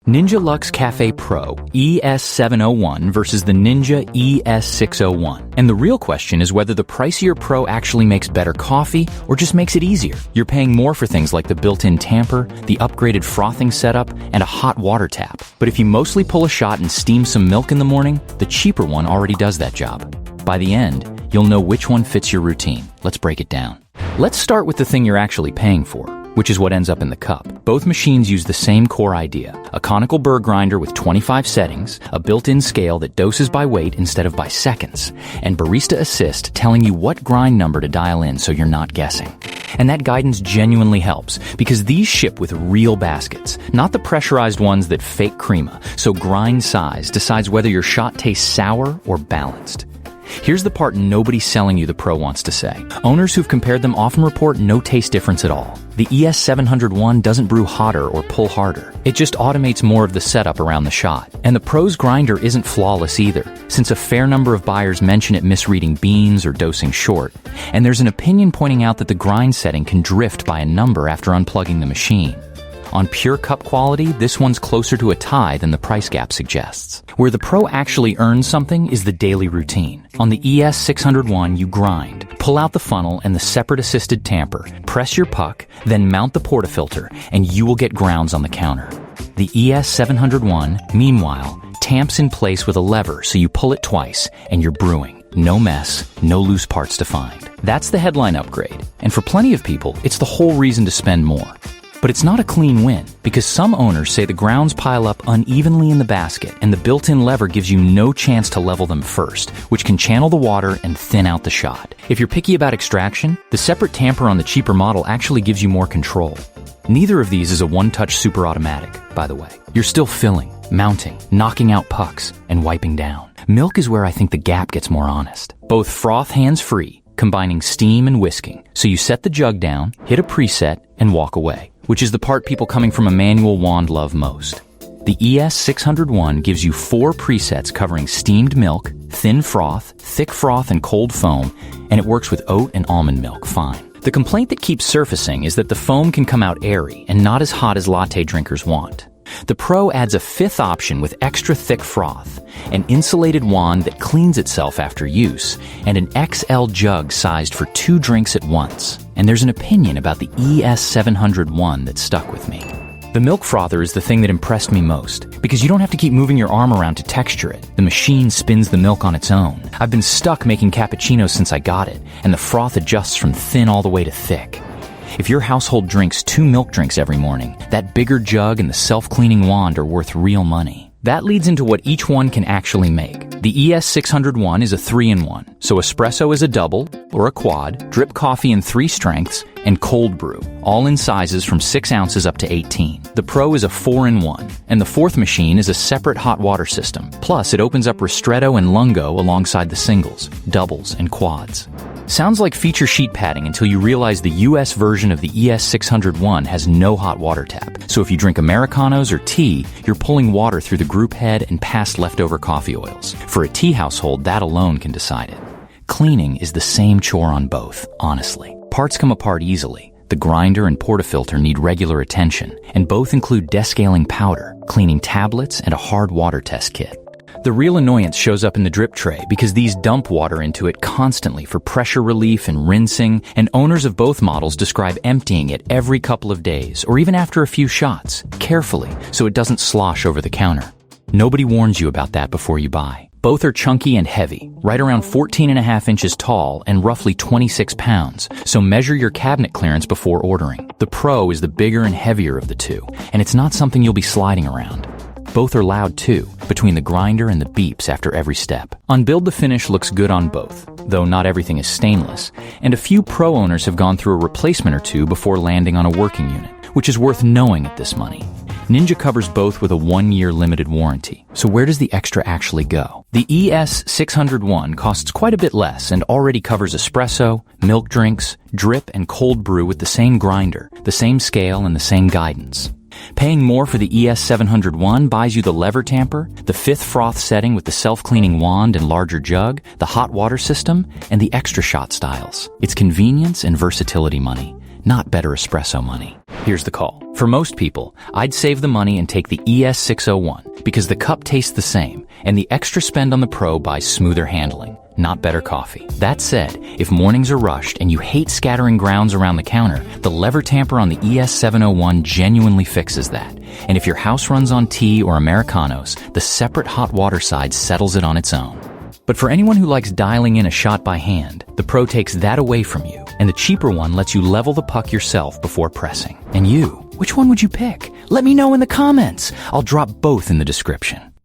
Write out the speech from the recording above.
Ninja Luxe Café Pro ES701 versus the Ninja ES601. And the real question is whether the pricier Pro actually makes better coffee or just makes it easier. You're paying more for things like the built-in tamper, the upgraded frothing setup, and a hot water tap. But if you mostly pull a shot and steam some milk in the morning, the cheaper one already does that job. By the end, you'll know which one fits your routine. Let's break it down. Let's start with the thing you're actually paying for, which is what ends up in the cup. Both machines use the same core idea: a conical burr grinder with 25 settings, a built-in scale that doses by weight instead of by seconds, and barista assist telling you what grind number to dial in so you're not guessing. And that guidance genuinely helps, because these ship with real baskets, not the pressurized ones that fake crema, so grind size decides whether your shot tastes sour or balanced. Here's the part nobody's selling you the Pro wants to say. Owners who've compared them often report no taste difference at all. The ES701 doesn't brew hotter or pull harder. It just automates more of the setup around the shot. And the Pro's grinder isn't flawless either, since a fair number of buyers mention it misreading beans or dosing short. And there's an opinion pointing out that the grind setting can drift by a number after unplugging the machine. On pure cup quality, this one's closer to a tie than the price gap suggests. Where the Pro actually earns something is the daily routine. On the ES601, you grind, pull out the funnel and the separate assisted tamper, press your puck, then mount the portafilter, and you will get grounds on the counter. The ES701, meanwhile, tamps in place with a lever so you pull it twice, and you're brewing. No mess, no loose parts to find. That's the headline upgrade, and for plenty of people, it's the whole reason to spend more. But it's not a clean win, because some owners say the grounds pile up unevenly in the basket, and the built-in lever gives you no chance to level them first, which can channel the water and thin out the shot. If you're picky about extraction, the separate tamper on the cheaper model actually gives you more control. Neither of these is a one-touch super automatic, by the way. You're still filling, mounting, knocking out pucks, and wiping down. Milk is where I think the gap gets more honest. Both froth hands-free, combining steam and whisking, so you set the jug down, hit a preset, and walk away, which is the part people coming from a manual wand love most. The ES601 gives you 4 presets covering steamed milk, thin froth, thick froth, and cold foam, and it works with oat and almond milk fine. The complaint that keeps surfacing is that the foam can come out airy and not as hot as latte drinkers want. The Pro adds a 5th option with extra thick froth, an insulated wand that cleans itself after use, and an XL jug sized for 2 drinks at once. And there's an opinion about the ES701 that stuck with me. The milk frother is the thing that impressed me most, because you don't have to keep moving your arm around to texture it. The machine spins the milk on its own. I've been stuck making cappuccinos since I got it, and the froth adjusts from thin all the way to thick. If your household drinks 2 milk drinks every morning, that bigger jug and the self-cleaning wand are worth real money. That leads into what each one can actually make. The ES601 is a 3-in-1, so espresso is a double or a quad, drip coffee in 3 strengths, and cold brew, all in sizes from 6 ounces up to 18. The Pro is a 4-in-1, and the 4th machine is a separate hot water system. Plus, it opens up ristretto and lungo alongside the singles, doubles, and quads. Sounds like feature sheet padding until you realize the US version of the ES601 has no hot water tap. So if you drink Americanos or tea, you're pulling water through the group head and past leftover coffee oils. For a tea household, that alone can decide it. Cleaning is the same chore on both, honestly. Parts come apart easily. The grinder and portafilter need regular attention, and both include descaling powder, cleaning tablets, and a hard water test kit. The real annoyance shows up in the drip tray because these dump water into it constantly for pressure relief and rinsing, and owners of both models describe emptying it every couple of days or even after a few shots, carefully, so it doesn't slosh over the counter. Nobody warns you about that before you buy. Both are chunky and heavy, right around 14.5 inches tall and roughly 26 pounds, so measure your cabinet clearance before ordering. The Pro is the bigger and heavier of the two, and it's not something you'll be sliding around. Both are loud too, between the grinder and the beeps after every step. On build, the finish looks good on both, though not everything is stainless, and a few Pro owners have gone through a replacement or two before landing on a working unit, which is worth knowing at this money. Ninja covers both with a 1-year limited warranty. So where does the extra actually go? The ES601 costs quite a bit less and already covers espresso, milk drinks, drip, and cold brew with the same grinder, the same scale, and the same guidance. Paying more for the ES701 buys you the lever tamper, the 5th froth setting with the self-cleaning wand and larger jug, the hot water system, and the extra shot styles. It's convenience and versatility money, not better espresso money. Here's the call. For most people, I'd save the money and take the ES601 because the cup tastes the same and the extra spend on the Pro buys smoother handling, not better coffee. That said, if mornings are rushed and you hate scattering grounds around the counter, the lever tamper on the ES701 genuinely fixes that. And if your house runs on tea or Americanos, the separate hot water side settles it on its own. But for anyone who likes dialing in a shot by hand, the Pro takes that away from you, and the cheaper one lets you level the puck yourself before pressing. And you, which one would you pick? Let me know in the comments. I'll drop both in the description.